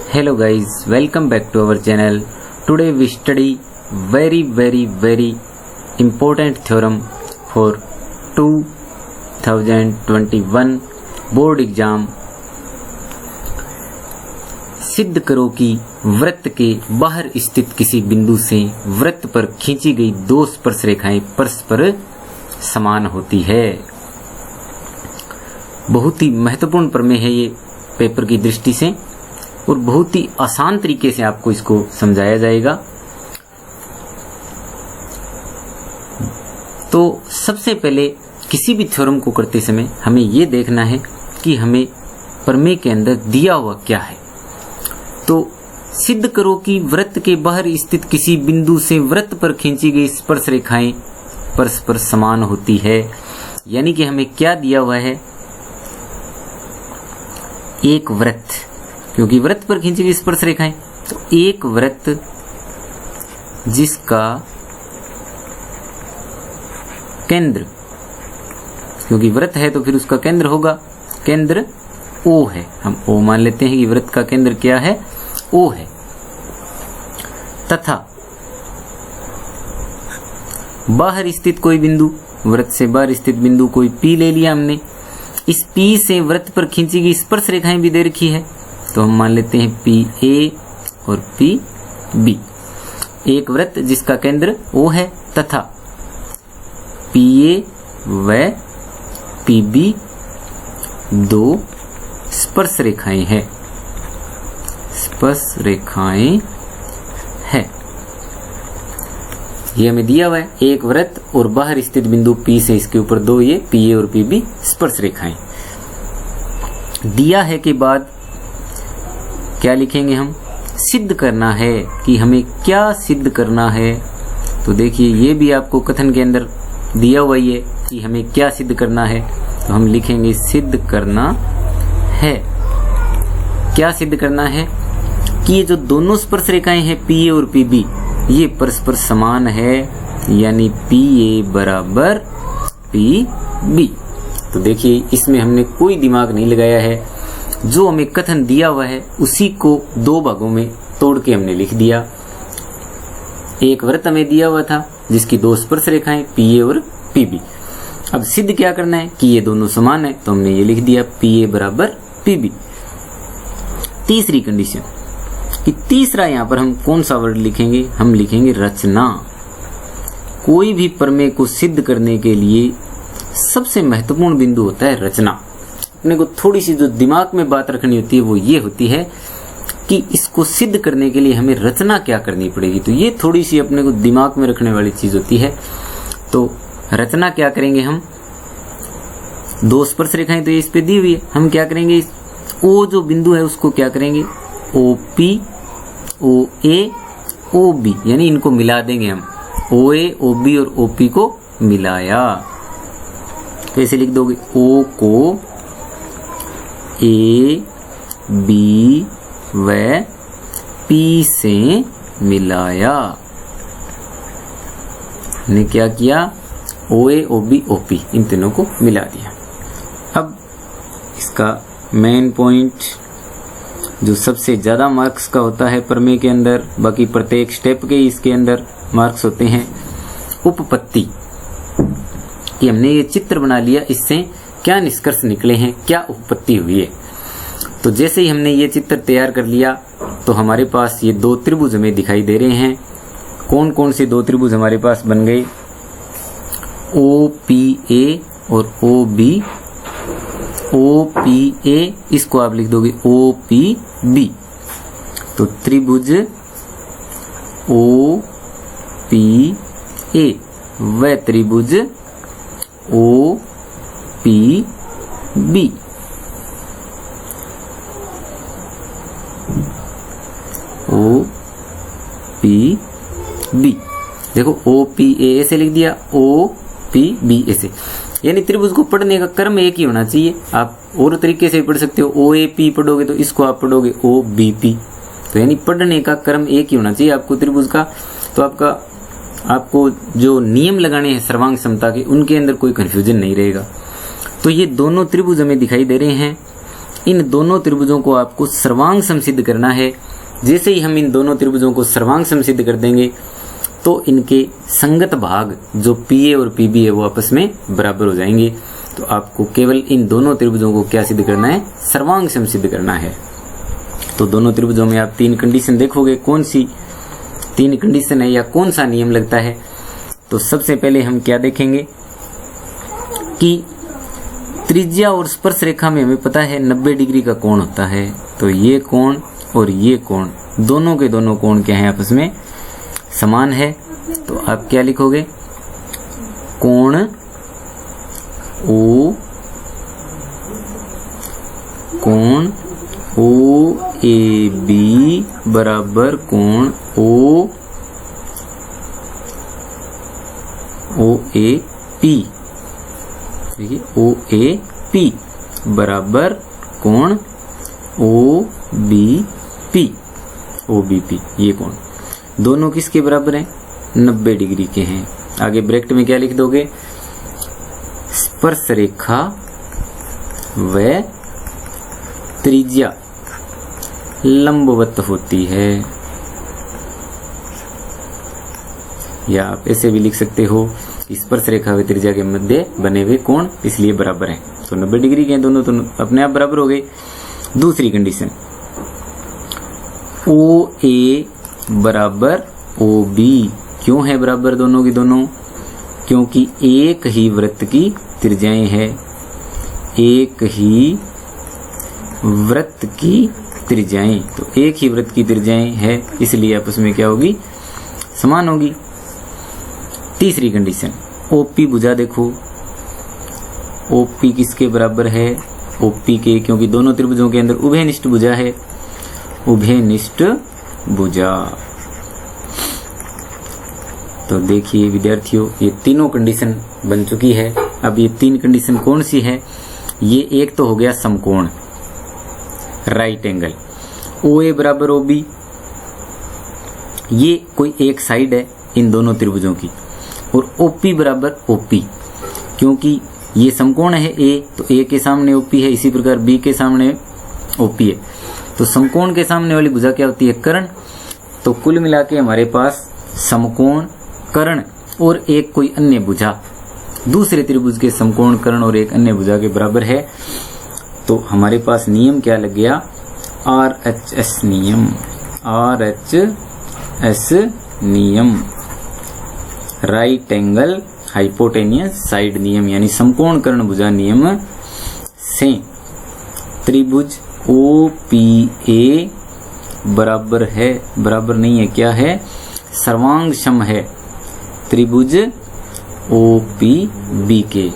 Hello guys, welcome back to our channel. Today we study very important theorem for 2021 board exam. सिद्ध करो कि वृत्त के बाहर स्थित किसी बिंदु से वृत्त पर खींची गई दो स्पर्श रेखाएं परस्पर समान होती है। बहुत ही महत्वपूर्ण प्रमेय है ये पेपर की दृष्टि से और बहुत ही आसान तरीके से आपको इसको समझाया जाएगा। तो सबसे पहले किसी भी थ्योरम को करते समय हमें ये देखना है कि हमें प्रमेय के अंदर दिया हुआ क्या है। तो सिद्ध करो कि वृत्त के बाहर स्थित किसी बिंदु से वृत्त पर खींची गई स्पर्श रेखाएं परस्पर समान होती है। यानी कि हमें क्या दिया हुआ है, एक वृत्त, क्योंकि वृत्त पर खींची गई स्पर्श रेखाएं, तो एक वृत्त जिसका केंद्र, क्योंकि वृत्त है तो फिर उसका केंद्र होगा, केंद्र O है। हम O मान लेते हैं कि वृत्त का केंद्र क्या है, O है। तथा बाहर स्थित कोई बिंदु, वृत्त से बाहर स्थित बिंदु कोई P ले लिया हमने। इस P से वृत्त पर खींची गई स्पर्श रेखाएं भी दे रखी है, तो हम मान लेते हैं PA और PB। एक वृत्त जिसका केंद्र O है तथा PA व PB दो स्पर्श रेखाएं हैं, स्पर्श रेखाएं है। ये हमें दिया हुआ है, एक वृत्त और बाहर स्थित बिंदु P से इसके ऊपर दो ये PA और PB स्पर्श रेखाएं दिया है। के बाद क्या लिखेंगे हम, सिद्ध करना है कि हमें क्या सिद्ध करना है। तो देखिए ये भी आपको कथन के अंदर दिया हुआ ही है कि हमें क्या सिद्ध करना है। तो हम लिखेंगे सिद्ध करना है। क्या सिद्ध करना है कि ये जो दोनों स्पर्श रेखाएं हैं PA और PB ये परस्पर समान है, यानी PA बराबर PB। तो देखिए इसमें हमने कोई दिमाग नहीं लगाया है, जो हमें कथन दिया हुआ है उसी को दो भागों में तोड़ के हमने लिख दिया। एक वृत्त हमें दिया हुआ था जिसकी दो स्पर्श रेखाएं PA और PB। अब सिद्ध क्या करना है कि ये दोनों समान है, तो हमने ये लिख दिया PA बराबर PB। तीसरी कंडीशन कि तीसरा यहां पर हम कौन सा वर्ड लिखेंगे, हम लिखेंगे रचना। कोई भी प्रमेय को सिद्ध करने के लिए सबसे महत्वपूर्ण बिंदु होता है रचना। अपने को थोड़ी सी जो दिमाग में बात रखनी होती है वो ये होती है कि इसको सिद्ध करने के लिए हमें रचना क्या करनी पड़ेगी। तो ये थोड़ी सी अपने को दिमाग में रखने वाली चीज होती है। तो रचना क्या करेंगे हम, दो स्पर्श रेखाएं तो ये इस पे दी हुई है, हम क्या करेंगे, O जो बिंदु है उसको क्या करेंगे OP OA OB, यानी इनको मिला देंगे हम, OA OB और OP को मिलाया। कैसे लिख दोगे, O को A B व P से मिलाया। ने क्या किया, OA OB OP इन तीनों को मिला दिया। अब इसका मेन पॉइंट जो सबसे ज्यादा मार्क्स का होता है प्रमेय के अंदर, बाकी प्रत्येक स्टेप के इसके अंदर मार्क्स होते हैं, उपपत्ति। कि हमने ये चित्र बना लिया, इससे क्या निष्कर्ष निकले हैं, क्या उपपत्ति हुई है। तो जैसे ही हमने ये चित्र तैयार कर लिया तो हमारे पास ये दो त्रिभुज हमें दिखाई दे रहे हैं। कौन कौन से दो त्रिभुज हमारे पास बन गए, OPA और OPA, इसको आप लिख दोगे OPB। तो त्रिभुज OPA व त्रिभुज OPB। OPB देखो, OPA ऐसे लिख दिया, OPB ऐसे, यानी त्रिभुज को पढ़ने का क्रम एक ही होना चाहिए। आप और तरीके से पढ़ सकते हो, OAP पढ़ोगे तो इसको आप पढ़ोगे OBP, तो यानी पढ़ने का क्रम एक ही होना चाहिए आपको त्रिभुज का। तो आपको जो नियम लगाने हैं सर्वांग समता के, उनके अंदर कोई कंफ्यूजन नहीं रहेगा। तो ये दोनों त्रिभुज हमें दिखाई दे रहे हैं, इन दोनों त्रिभुजों को आपको सर्वांग सम सिद्ध करना है। जैसे ही हम इन दोनों त्रिभुजों को सर्वांग सम सिद्ध कर देंगे तो इनके संगत भाग जो PA और PB है वो आपस में बराबर हो जाएंगे। तो आपको केवल इन दोनों त्रिभुजों को क्या सिद्ध करना है, सर्वांग सम सिद्ध करना है। तो दोनों त्रिभुजों में आप 3 कंडीशन देखोगे, कौन सी 3 कंडीशन है या कौन सा नियम लगता है। तो सबसे पहले हम क्या देखेंगे कि त्रिज्या और स्पर्श रेखा में हमें पता है 90 डिग्री का कोण होता है। तो ये कोण और ये कोण दोनों के दोनों कोण क्या हैं, आपस में समान है। तो आप क्या लिखोगे, कोण OAB बराबर कोण OAP। देखिए OAP बराबर कोण OBP। ये कोण दोनों किसके बराबर हैं, 90 डिग्री के हैं। आगे ब्रैकेट में क्या लिख दोगे, स्पर्श रेखा व त्रिज्या लंबवत होती है। या आप ऐसे भी लिख सकते हो, स्पर्श रेखा व त्रिज्या के मध्य बने हुए कोण इसलिए बराबर हैं। तो 90 डिग्री के दोनों तो अपने आप बराबर हो गए। दूसरी कंडीशन, OA बराबर OB क्यों है बराबर दोनों की दोनों, क्योंकि एक ही वृत्त की त्रिज्याएं है, एक ही वृत्त की त्रिज्याएं। तो एक ही वृत्त की त्रिज्याएं है इसलिए आपस में क्या होगी, समान होगी। तीसरी कंडीशन, OP भुजा देखो, OP किसके बराबर है, OP के, क्योंकि दोनों त्रिभुजों के अंदर उभयनिष्ठ भुजा है, उभयनिष्ठ भुजा। तो देखिए विद्यार्थियों, ये तीनों कंडीशन बन चुकी है। अब ये 3 कंडीशन कौन सी है, ये एक तो हो गया समकोण, राइट एंगल, OA बराबर OB, ये कोई एक साइड है इन दोनों त्रिभुजों की, और OP बराबर OP, क्योंकि ये समकोण है A, तो A के सामने OP है, इसी प्रकार B के सामने OP है। तो समकोण के सामने वाली भुजा क्या होती है, कर्ण। तो कुल मिला के हमारे पास समकोण, कर्ण और एक कोई अन्य भुजा दूसरे त्रिभुज के समकोण, कर्ण और एक अन्य भुजा के बराबर है। तो हमारे पास नियम क्या लग गया, RHS नियम, RHS नियम, राइट एंगल हाइपोटेनियस साइड नियम, यानी समकोण कर्ण भुजा नियम से त्रिभुज OPA बराबर है, बराबर नहीं है, क्या है, सर्वांग सम है त्रिभुज OPB के।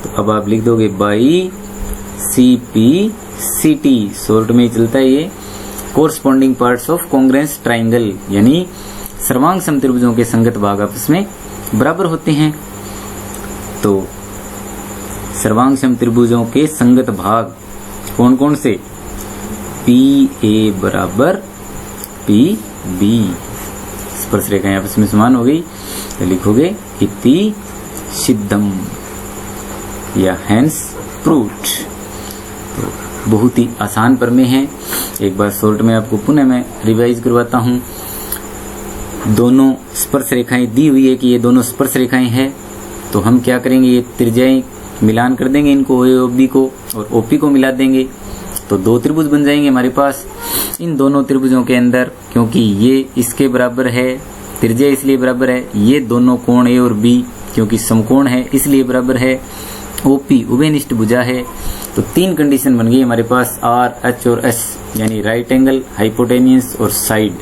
तो अब आप लिख दोगे बाई CPCT, शॉर्ट में ही चलता है ये, corresponding parts of congruence triangle, यानी सर्वांग सम त्रिभुजों के संगत भाग आपस में बराबर होते हैं। तो सर्वांग सम त्रिभुजों के संगत भाग कौन कौन से, PA बराबर PB, स्पर्श रेखाएं आपस में समान हो गई। तो लिखोगे इति सिद्धम या हैंस प्रूव्ड। तो बहुत ही आसान प्रमेय है, एक बार शॉर्ट में आपको पुनः मैं रिवाइज करवाता हूँ। दोनों स्पर्श रेखाएं दी हुई है कि ये दोनों स्पर्श रेखाएं हैं, तो हम क्या करेंगे, ये त्रिज्याएं मिलान कर देंगे, इनको OB को और OP को मिला देंगे, तो 2 त्रिभुज बन जाएंगे हमारे पास। इन दोनों त्रिभुजों के अंदर, क्योंकि ये इसके बराबर है, त्रिज्या इसलिए बराबर है, ये दोनों कोण A और B क्योंकि समकोण है इसलिए बराबर है, OP उभयनिष्ठ भुजा है। तो 3 कंडीशन बन गई हमारे पास, R, H और S, यानी राइट एंगल, हाइपोटेनियस और साइड।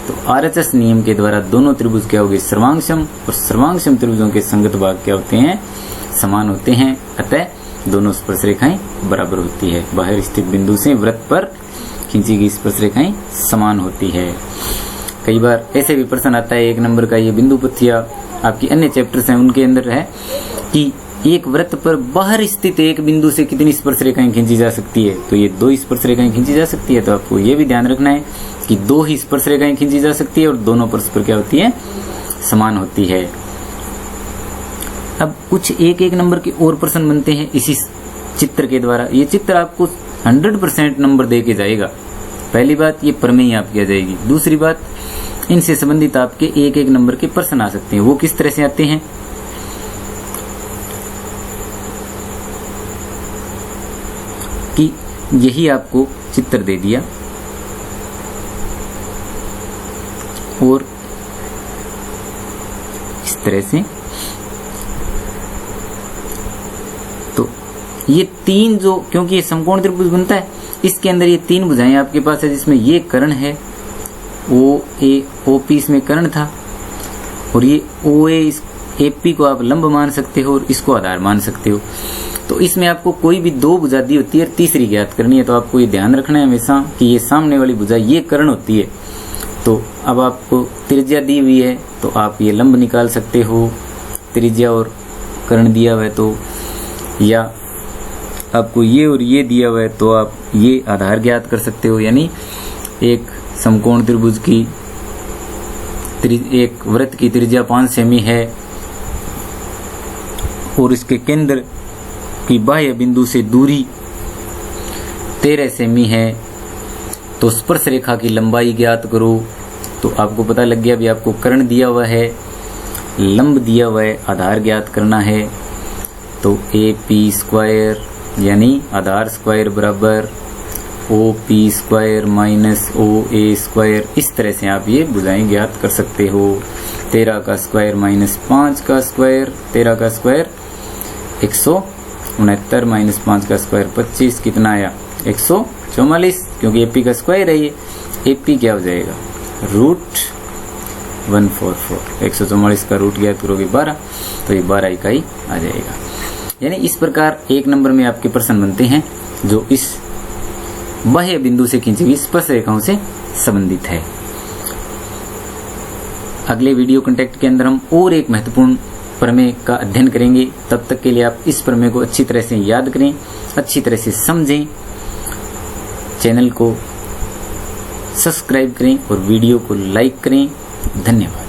तो RHS नियम के द्वारा दोनों त्रिभुज क्या हो गए, सर्वांग सम, और सर्वांग सम त्रिभुजों के संगत भाग क्या होते हैं, समान होते हैं। अतः दोनों स्पर्श रेखाएं बराबर होती है, बाहर स्थित बिंदु से वृत्त पर खींची गई स्पर्श रेखाएं समान होती है। कई बार ऐसे भी प्रश्न आता है, 1 नंबर का, ये बिंदु पत्तियां आपकी अन्य चैप्टर्स हैं उनके अंदर है कि एक वृत्त पर बाहर स्थित एक बिंदु से कितनी स्पर्श रेखाएं खींची जा सकती है, तो ये 2 स्पर्श रेखाएं खींची जा सकती है। तो आपको ये भी ध्यान रखना है कि 2 ही स्पर्श रेखाएं खींची जा सकती है और दोनों परस्पर क्या होती है, समान होती है। अब कुछ 1-1 नंबर के और प्रश्न बनते हैं इसी चित्र के द्वारा। ये चित्र आपको 100% नंबर दे के जाएगा। पहली बात, ये प्रमेय आपकी आ जाएगी। दूसरी बात, इनसे संबंधित आपके एक एक नंबर के प्रश्न आ सकते हैं। वो किस तरह से आते हैं कि यही आपको चित्र दे दिया और इस तरह से, तो ये तीन जो, क्योंकि ये समकोण त्रिभुज बनता है, इसके अंदर ये तीन भुजाएं आपके पास है, जिसमें ये कर्ण है, ओ ए ओ पी इसमें कर्ण था, और ये ओ ए इस ए पी को आप लंब मान सकते हो और इसको आधार मान सकते हो। तो इसमें आपको कोई भी दो भुजा दी होती है और तीसरी ज्ञात करनी है। तो आपको ये ध्यान रखना है हमेशा कि ये सामने वाली भुजा ये कर्ण होती है। तो अब आपको त्रिज्या दी हुई है तो आप ये लंब निकाल सकते हो, त्रिज्या और कर्ण दिया हुआ है तो, या आपको ये और ये दिया हुआ है तो आप ये आधार ज्ञात कर सकते हो। यानी एक समकोण त्रिभुज की एक वृत्त की त्रिज्या 5 सेमी है और इसके केंद्र की बाह्य बिंदु से दूरी 13 सेमी है, तो स्पर्श रेखा की लंबाई ज्ञात करो। तो आपको पता लग गया, भी आपको कर्ण दिया हुआ है, लंब दिया हुआ है, आधार ज्ञात करना है। तो ए पी स्क्वायर यानी आधार स्क्वायर बराबर O P square minus O ए स्क्वायर, इस तरह से आप ये भुजाएं ज्ञात कर सकते हो। 13 का स्क्वायर माइनस 5 का स्क्वायर, 13 का स्क्वायर 169 माइनस 5 का स्क्वायर 25, कितना आया 144, क्योंकि एपी का स्क्वायर है ये। एपी क्या हो जाएगा √144, 144 का रूट ज्ञात करोगे 12, तो ये 12 इकाई आ जाएगा। यानी इस प्रकार एक नंबर में आपके प्रश्न बनते हैं जो इस बाह्य बिंदु से खींची हुई स्पर्श रेखाओं से संबंधित है। अगले वीडियो कंटेक्ट के अंदर हम और एक महत्वपूर्ण प्रमेय का अध्ययन करेंगे। तब तक के लिए आप इस प्रमेय को अच्छी तरह से याद करें, अच्छी तरह से समझें, चैनल को सब्सक्राइब करें और वीडियो को लाइक करें। धन्यवाद।